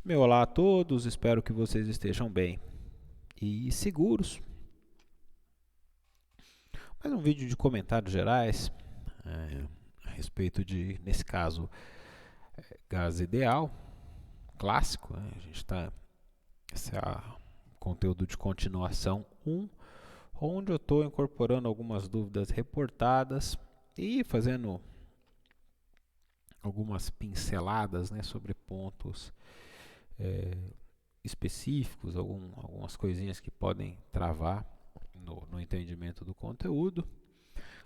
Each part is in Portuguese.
Meu olá a todos, espero que vocês estejam bem e seguros. Mais um vídeo de comentários gerais a respeito de, nesse caso, gás ideal, clássico. A gente está, esse é o conteúdo de continuação 1, onde eu estou incorporando algumas dúvidas reportadas e fazendo algumas pinceladas, né, sobre pontos é, específicos, algumas coisinhas que podem travar no entendimento do conteúdo.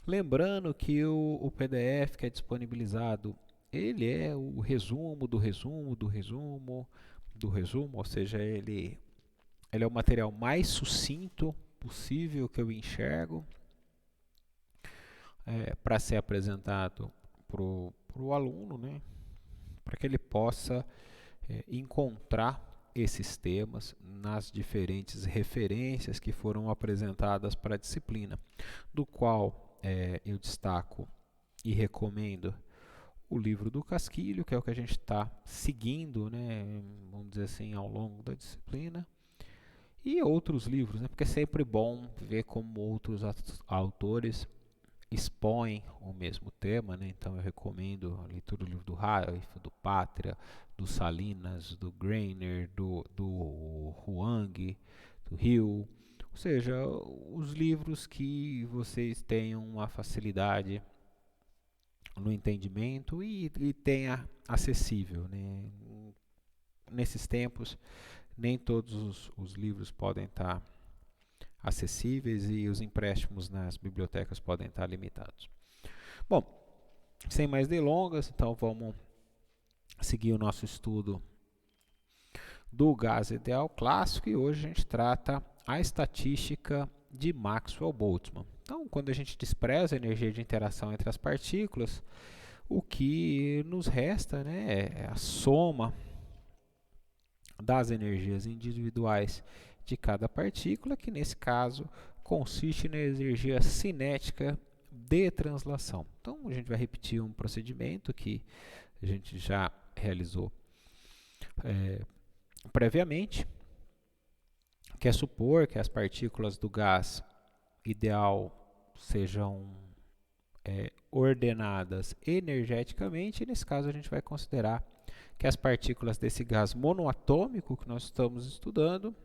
Lembrando que o PDF que é disponibilizado, ele é o resumo do resumo do resumo do resumo, ou seja, ele é o material mais sucinto possível que eu enxergo para ser apresentado para o aluno, né, para que ele possa encontrar esses temas nas diferentes referências que foram apresentadas para a disciplina, do qual eu destaco e recomendo o livro do Casquilho, que é o que a gente está seguindo, né, vamos dizer assim, ao longo da disciplina, e outros livros, né, porque é sempre bom ver como outros autores expõem o mesmo tema, né? Então eu recomendo a leitura do livro do Raif, do Pátria, do Salinas, do Greiner, do Huang, do Hill, ou seja, os livros que vocês tenham uma facilidade no entendimento e tenha acessível, né? Nesses tempos, nem todos os livros podem estar acessíveis e os empréstimos nas bibliotecas podem estar limitados. Bom, sem mais delongas, então vamos seguir o nosso estudo do gás ideal clássico e hoje a gente trata a estatística de Maxwell-Boltzmann. Então, quando a gente despreza a energia de interação entre as partículas, o que nos resta, né, é a soma das energias individuais de cada partícula, que nesse caso consiste na energia cinética de translação. Então, a gente vai repetir um procedimento que a gente já realizou previamente, que é supor que as partículas do gás ideal sejam ordenadas energeticamente, e nesse caso a gente vai considerar que as partículas desse gás monoatômico que nós estamos estudando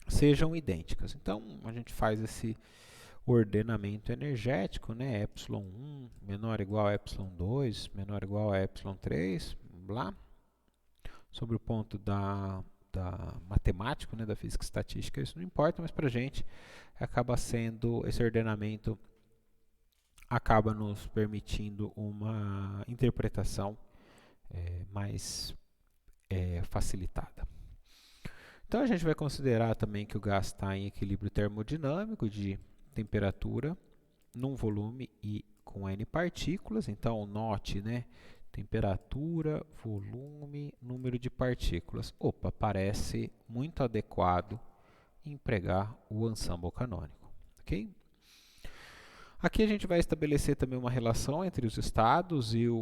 sejam idênticas. Então a gente faz esse ordenamento energético, né? ε1 menor ou igual a ε2, menor ou igual a ε3, blá, sobre o ponto da matemático, né, da física estatística, isso não importa, mas para a gente acaba sendo, esse ordenamento acaba nos permitindo uma interpretação mais facilitada. Então a gente vai considerar também que o gás está em equilíbrio termodinâmico de temperatura num volume e com N partículas. Então note, né, temperatura, volume, número de partículas. Opa, parece muito adequado empregar o ensemble canônico. Ok? Aqui a gente vai estabelecer também uma relação entre os estados e o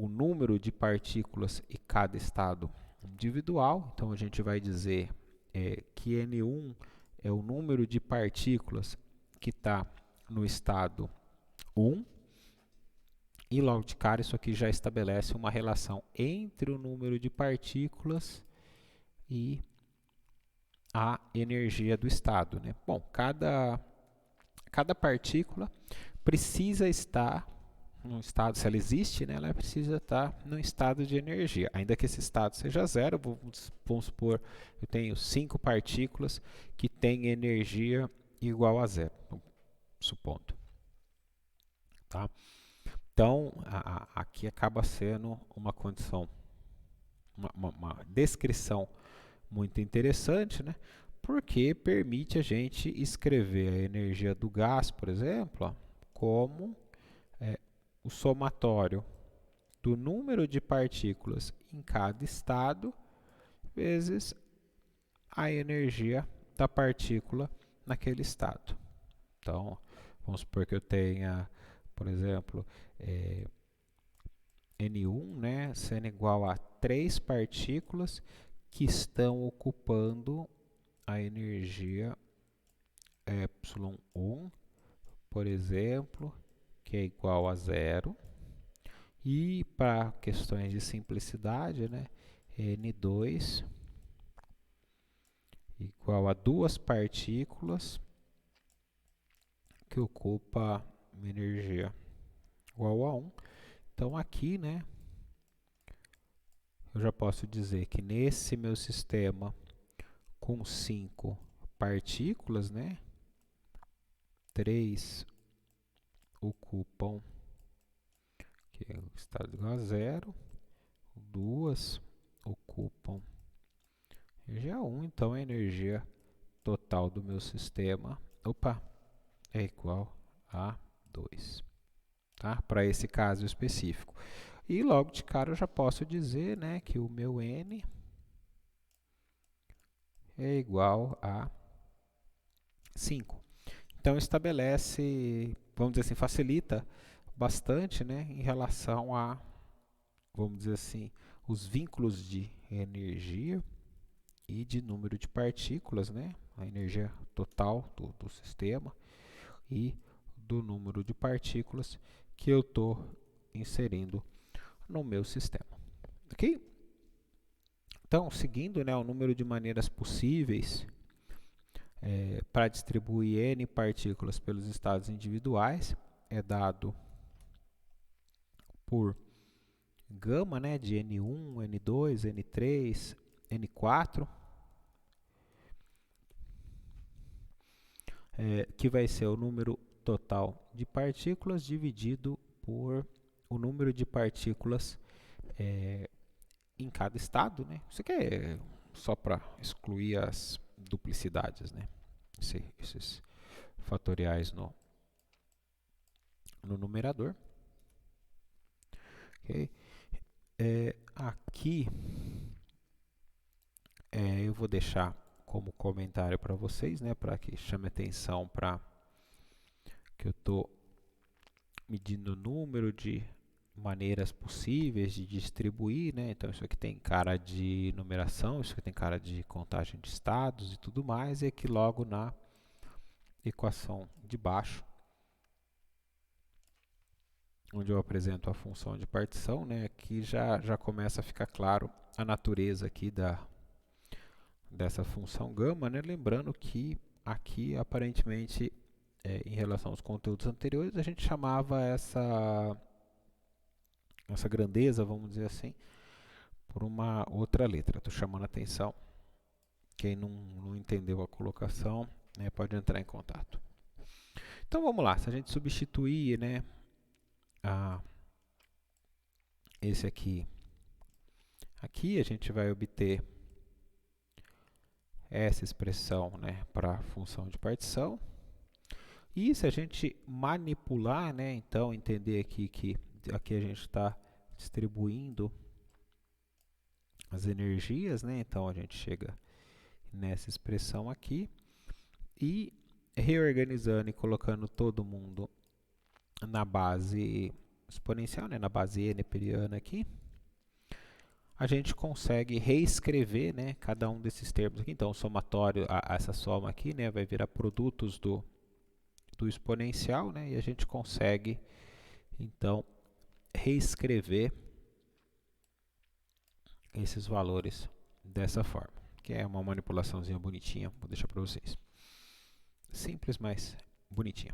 número de partículas em cada estado individual. Então a gente vai dizer que N1 é o número de partículas que está no estado 1. E logo de cara isso aqui já estabelece uma relação entre o número de partículas e a energia do estado, né? Bom, cada partícula precisa estar num estado, se ela existe, né, ela precisa estar num estado de energia, ainda que esse estado seja zero. Vamos supor, eu tenho 5 partículas que têm energia igual a zero, supondo. Tá? Então, aqui acaba sendo uma condição, uma descrição muito interessante, né? Porque permite a gente escrever a energia do gás, por exemplo, ó, como o somatório do número de partículas em cada estado vezes a energia da partícula naquele estado. Então, vamos supor que eu tenha, por exemplo, N1, né, sendo igual a 3 partículas que estão ocupando a energia epsilon1, por exemplo, que é igual a zero. E para questões de simplicidade, né, N2 igual a duas partículas que ocupa uma energia igual a 1. Então aqui, né, eu já posso dizer que nesse meu sistema com 5 partículas, né, 3 ocupam que é o estado igual a zero, 2 ocupam energia 1, então a energia total do meu sistema, é igual a 2, tá? Para esse caso específico. E logo de cara eu já posso dizer, né, que o meu N é igual a 5. Então estabelece, vamos dizer assim, facilita bastante, né, em relação a, vamos dizer assim, os vínculos de energia e de número de partículas, né, a energia total do sistema e do número de partículas que eu estou inserindo no meu sistema. Ok? Então, seguindo, né, o número de maneiras possíveis para distribuir N partículas pelos estados individuais é dado por gama, né, de N1, N2, N3, N4, que vai ser o número total de partículas dividido por o número de partículas em cada estado, né? Isso aqui é só para excluir as duplicidades, né? Esses fatoriais no numerador. Okay? Aqui eu vou deixar como comentário para vocês, né? Para que chame atenção para que eu estou medindo o número de maneiras possíveis de distribuir, né? Então isso aqui tem cara de numeração, isso aqui tem cara de contagem de estados e tudo mais, e aqui logo na equação de baixo, onde eu apresento a função de partição, né? Aqui já começa a ficar claro a natureza aqui dessa função gama, né? Lembrando que aqui aparentemente em relação aos conteúdos anteriores a gente chamava essa grandeza, vamos dizer assim, por uma outra letra. Estou chamando a atenção. Quem não entendeu a colocação, né, pode entrar em contato. Então vamos lá, se a gente substituir, né, esse aqui, a gente vai obter essa expressão, né, para a função de partição. E se a gente manipular, né, então entender aqui que aqui a gente está distribuindo as energias, né, então a gente chega nessa expressão aqui e reorganizando e colocando todo mundo na base exponencial, né, na base neperiana aqui, a gente consegue reescrever, né, cada um desses termos aqui. Então, o somatório, essa soma aqui, né, vai virar produtos do exponencial, né, e a gente consegue, então, reescrever esses valores dessa forma, que é uma manipulaçãozinha bonitinha, vou deixar para vocês. Simples, mas bonitinha.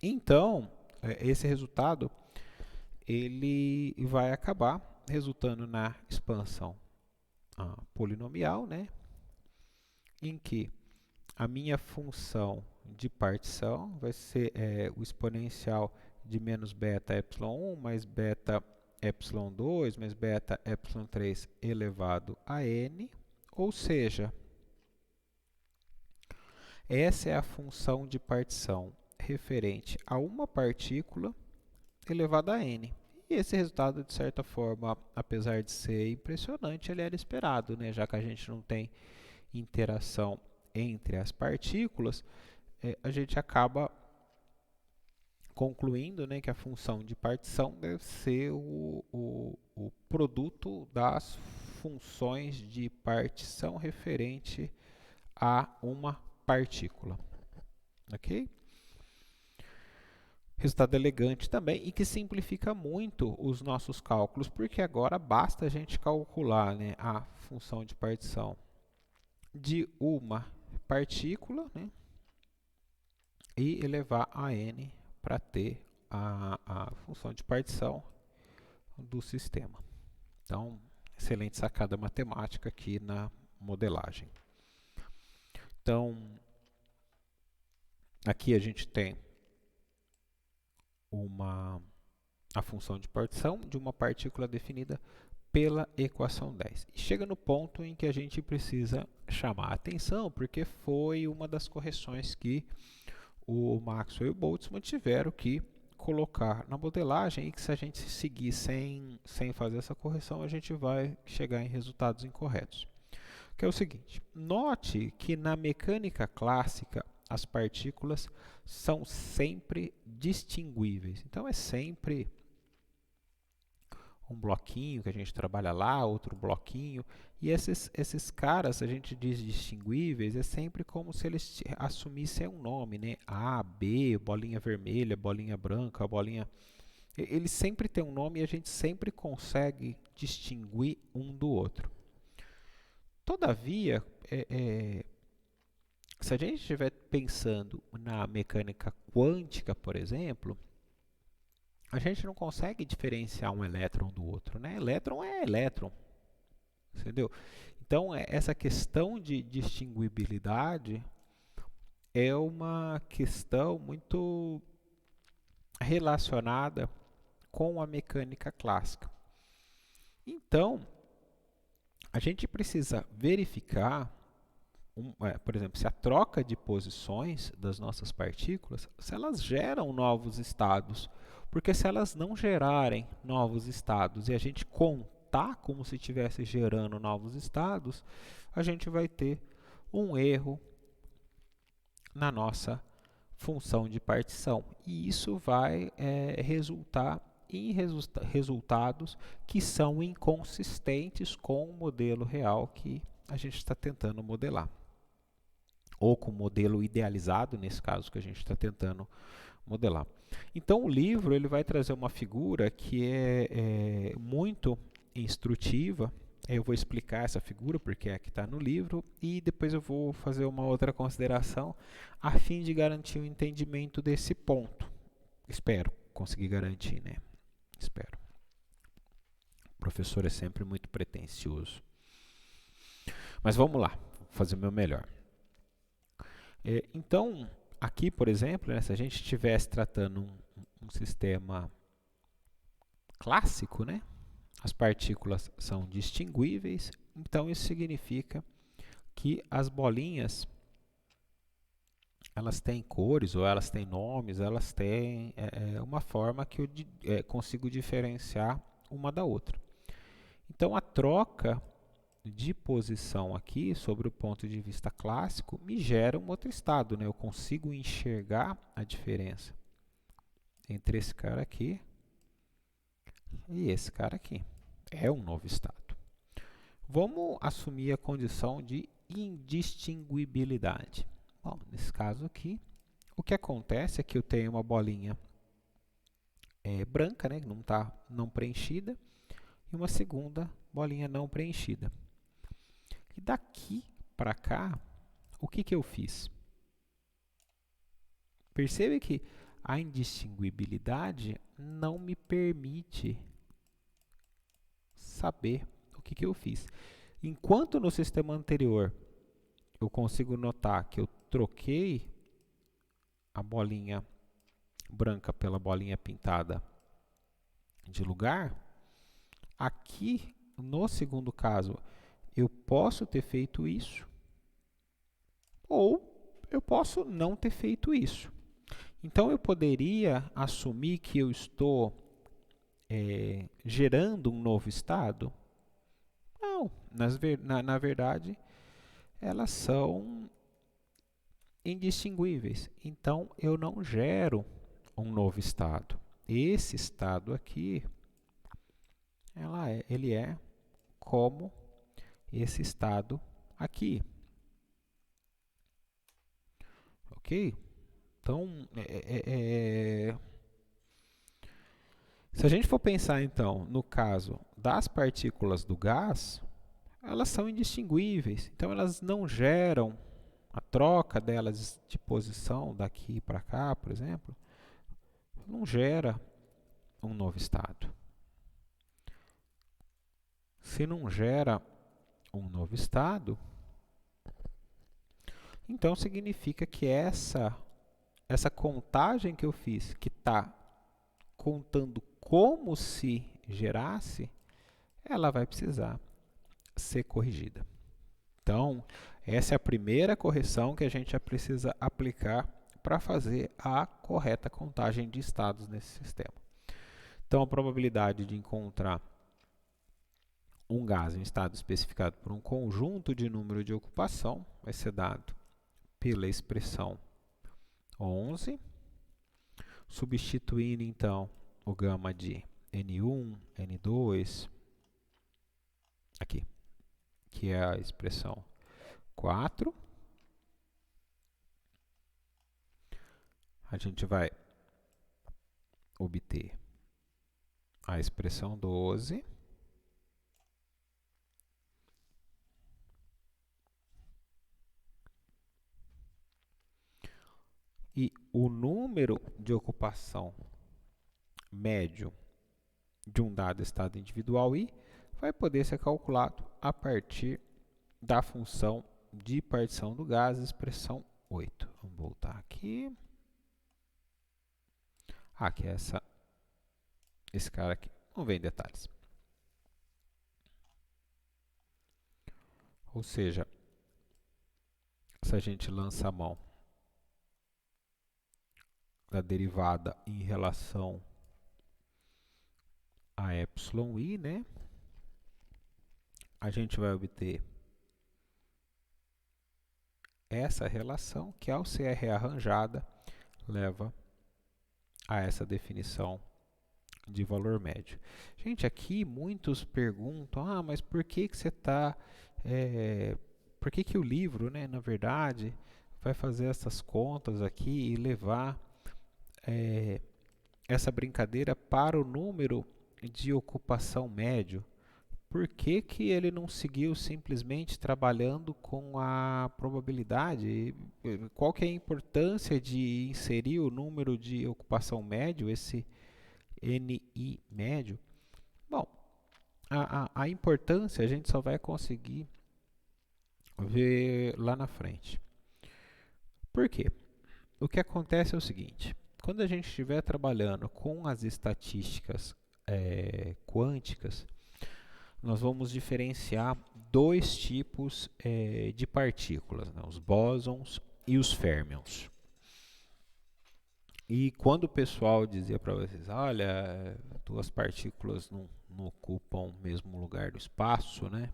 Então, esse resultado ele vai acabar resultando na expansão polinomial, né, em que a minha função de partição vai ser o exponencial de menos beta epsilon 1 mais beta epsilon 2 mais beta epsilon 3 elevado a n, ou seja, essa é a função de partição referente a uma partícula elevada a n. E esse resultado, de certa forma, apesar de ser impressionante, ele era esperado, né? Já que a gente não tem interação entre as partículas, a gente acaba concluindo, né, que a função de partição deve ser o produto das funções de partição referente a uma partícula. Ok? Resultado elegante também e que simplifica muito os nossos cálculos, porque agora basta a gente calcular, né, a função de partição de uma partícula, né, e elevar a n para ter a função de partição do sistema. Então, excelente sacada matemática aqui na modelagem. Então, aqui a gente tem a função de partição de uma partícula definida pela equação 10. E chega no ponto em que a gente precisa chamar a atenção, porque foi uma das correções que o Maxwell e o Boltzmann tiveram que colocar na modelagem, e que se a gente seguir sem fazer essa correção, a gente vai chegar em resultados incorretos. Que é o seguinte: note que na mecânica clássica as partículas são sempre distinguíveis. Então é sempre um bloquinho que a gente trabalha lá, outro bloquinho, e esses caras, a gente diz distinguíveis, é sempre como se eles assumissem um nome, né? A, B, bolinha vermelha, bolinha branca, bolinha... Eles sempre têm um nome e a gente sempre consegue distinguir um do outro. Todavia, se a gente estiver pensando na mecânica quântica, por exemplo, a gente não consegue diferenciar um elétron do outro, né? Elétron é elétron, entendeu? Então, essa questão de distinguibilidade é uma questão muito relacionada com a mecânica clássica. Então, a gente precisa verificar, por exemplo, se a troca de posições das nossas partículas, se elas geram novos estados. Porque se elas não gerarem novos estados e a gente contar como se estivesse gerando novos estados, a gente vai ter um erro na nossa função de partição. E isso vai resultar em resultados que são inconsistentes com o modelo real que a gente está tentando modelar. Ou com o modelo idealizado, nesse caso que a gente está tentando modelar. Então o livro ele vai trazer uma figura que é muito instrutiva. Eu vou explicar essa figura porque é a que está no livro e depois eu vou fazer uma outra consideração a fim de garantir o entendimento desse ponto. Espero conseguir garantir, né? Espero. O professor é sempre muito pretensioso. Mas vamos lá, vou fazer o meu melhor. Então, aqui, por exemplo, né, se a gente estivesse tratando um sistema clássico, né, as partículas são distinguíveis, então isso significa que as bolinhas elas têm cores ou elas têm nomes, elas têm uma forma que eu consigo diferenciar uma da outra. Então, a troca de posição aqui, sobre o ponto de vista clássico, me gera um outro estado, né? Eu consigo enxergar a diferença entre esse cara aqui e esse cara aqui. É um novo estado. Vamos assumir a condição de indistinguibilidade. Bom, nesse caso aqui, o que acontece é que eu tenho uma bolinha branca, né? Que não está não preenchida, e uma segunda bolinha não preenchida. E daqui para cá, o que eu fiz? Percebe que a indistinguibilidade não me permite saber o que eu fiz. Enquanto no sistema anterior eu consigo notar que eu troquei a bolinha branca pela bolinha pintada de lugar, aqui no segundo caso eu posso ter feito isso ou eu posso não ter feito isso. Então eu poderia assumir que eu estou gerando um novo estado? Não, na verdade elas são indistinguíveis. Então eu não gero um novo estado. Esse estado aqui, ele é como esse estado aqui. Ok? Então, se a gente for pensar então no caso das partículas do gás, elas são indistinguíveis. Então, elas não geram a troca delas de posição daqui para cá, por exemplo, não gera um novo estado. Se não gera um novo estado, então significa que essa contagem que eu fiz, que está contando como se gerasse, ela vai precisar ser corrigida. Então, essa é a primeira correção que a gente já precisa aplicar para fazer a correta contagem de estados nesse sistema. Então, a probabilidade de encontrar um gás em estado especificado por um conjunto de número de ocupação vai ser dado pela expressão 11, substituindo então o gama de N1, N2, aqui, que é a expressão 4. A gente vai obter a expressão 12. E o número de ocupação médio de um dado estado individual I vai poder ser calculado a partir da função de partição do gás, expressão 8. Vamos voltar aqui. Aqui é esse cara aqui. Não vem detalhes. Ou seja, se a gente lança a mão da derivada em relação a εi, né? A gente vai obter essa relação que, ao ser rearranjada, leva a essa definição de valor médio. Gente, aqui muitos perguntam, mas por que você está... por que o livro, né, na verdade, vai fazer essas contas aqui e levar essa brincadeira para o número de ocupação médio? Por que ele não seguiu simplesmente trabalhando com a probabilidade? Qual que é a importância de inserir o número de ocupação médio, esse NI médio? Bom, a importância a gente só vai conseguir ver lá na frente. Por quê? O que acontece é o seguinte: quando a gente estiver trabalhando com as estatísticas quânticas, nós vamos diferenciar dois tipos de partículas, né? Os bósons e os férmions. E quando o pessoal dizia para vocês, olha, duas partículas não ocupam o mesmo lugar do espaço, né?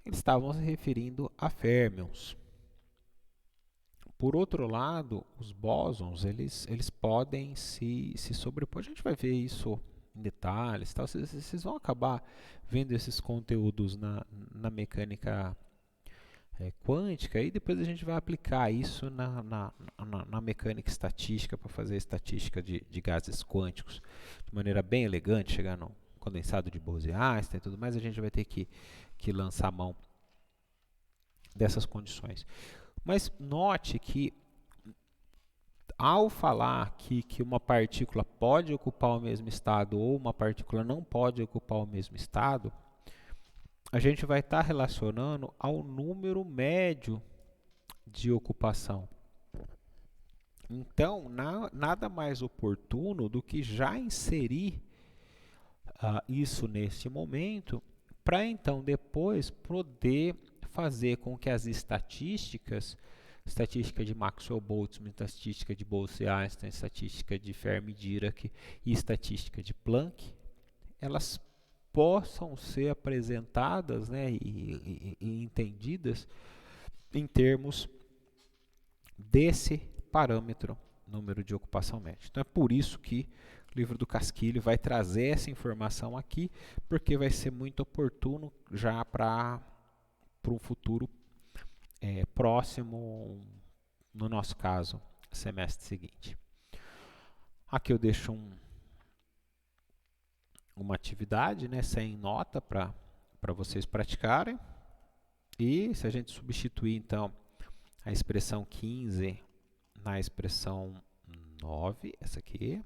Eles estavam se referindo a férmions. Por outro lado, os bósons, eles podem se sobrepor. A gente vai ver isso em detalhes, tal. Vocês vão acabar vendo esses conteúdos na mecânica quântica, e depois a gente vai aplicar isso na mecânica estatística para fazer a estatística de gases quânticos de maneira bem elegante, chegar no condensado de Bose-Einstein e tudo mais. A gente vai ter que lançar a mão dessas condições. Mas note que, ao falar que uma partícula pode ocupar o mesmo estado ou uma partícula não pode ocupar o mesmo estado, a gente vai estar relacionando ao número médio de ocupação. Então, nada mais oportuno do que já inserir isso neste momento, para então depois poder fazer com que as estatísticas, estatística de Maxwell-Boltzmann, estatística de Bose-Einstein, estatística de Fermi-Dirac e estatística de Planck, elas possam ser apresentadas, né, e entendidas em termos desse parâmetro número de ocupação média. Então é por isso que o livro do Casquilho vai trazer essa informação aqui, porque vai ser muito oportuno já para um futuro próximo, no nosso caso, semestre seguinte. Aqui eu deixo uma atividade, né, sem nota para vocês praticarem. E se a gente substituir, então, a expressão 15 na expressão 9, essa aqui,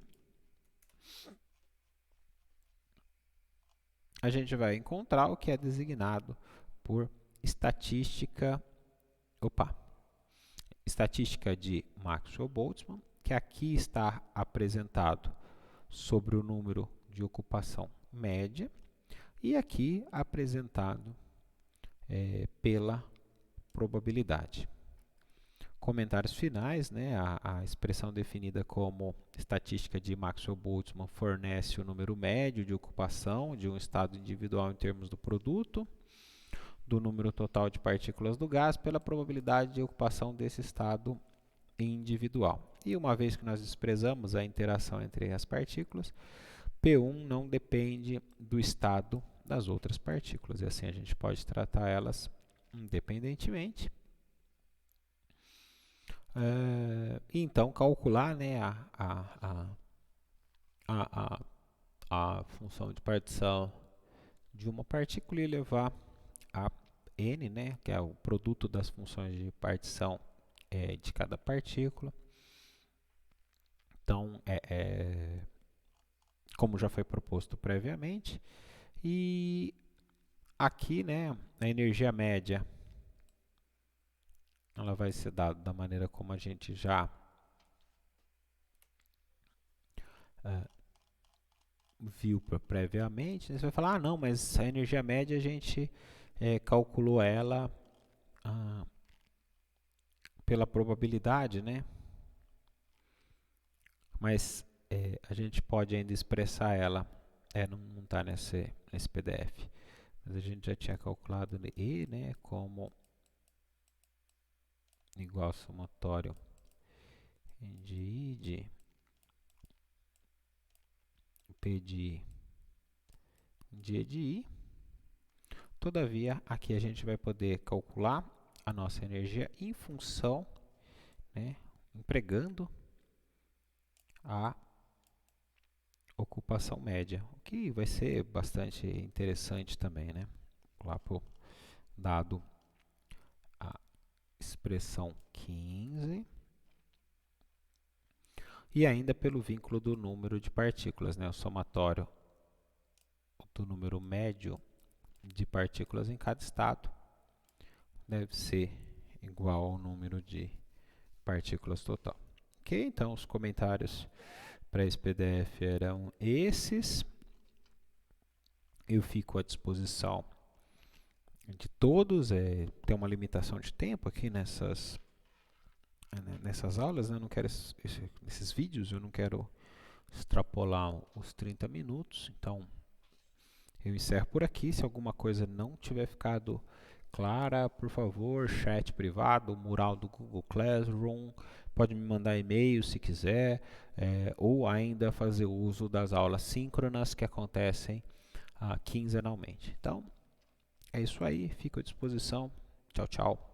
a gente vai encontrar o que é designado por estatística de Maxwell-Boltzmann, que aqui está apresentado sobre o número de ocupação média e aqui apresentado pela probabilidade. Comentários finais, né? A expressão definida como estatística de Maxwell-Boltzmann fornece o número médio de ocupação de um estado individual em termos do produto, do número total de partículas do gás pela probabilidade de ocupação desse estado individual. E uma vez que nós desprezamos a interação entre as partículas, P1 não depende do estado das outras partículas, e assim a gente pode tratar elas independentemente. Então, calcular, né, a função de partição de uma partícula e levar a n, né, que é o produto das funções de partição de cada partícula. Então, como já foi proposto previamente. E aqui, né, a energia média ela vai ser dada da maneira como a gente já viu previamente. Você vai falar, não, mas a energia média a gente calculou ela pela probabilidade, né? Mas a gente pode ainda expressar ela, não está nesse PDF, mas a gente já tinha calculado E, né, como igual somatório de I de P de D de I. Todavia, aqui a gente vai poder calcular a nossa energia em função, né, empregando a ocupação média, o que vai ser bastante interessante também, né? Lá por dado a expressão 15 e ainda pelo vínculo do número de partículas, né? O somatório do número médio de partículas em cada estado deve ser igual ao número de partículas total. Ok? Então, os comentários para esse PDF eram esses. Eu fico à disposição de todos. Tem uma limitação de tempo aqui nessas aulas, né? Eu não quero nesses vídeos, eu não quero extrapolar os 30 minutos. Então, eu encerro por aqui. Se alguma coisa não tiver ficado clara, por favor, chat privado, mural do Google Classroom, pode me mandar e-mail se quiser, ou ainda fazer uso das aulas síncronas que acontecem quinzenalmente. Então, é isso aí, fico à disposição. Tchau, tchau.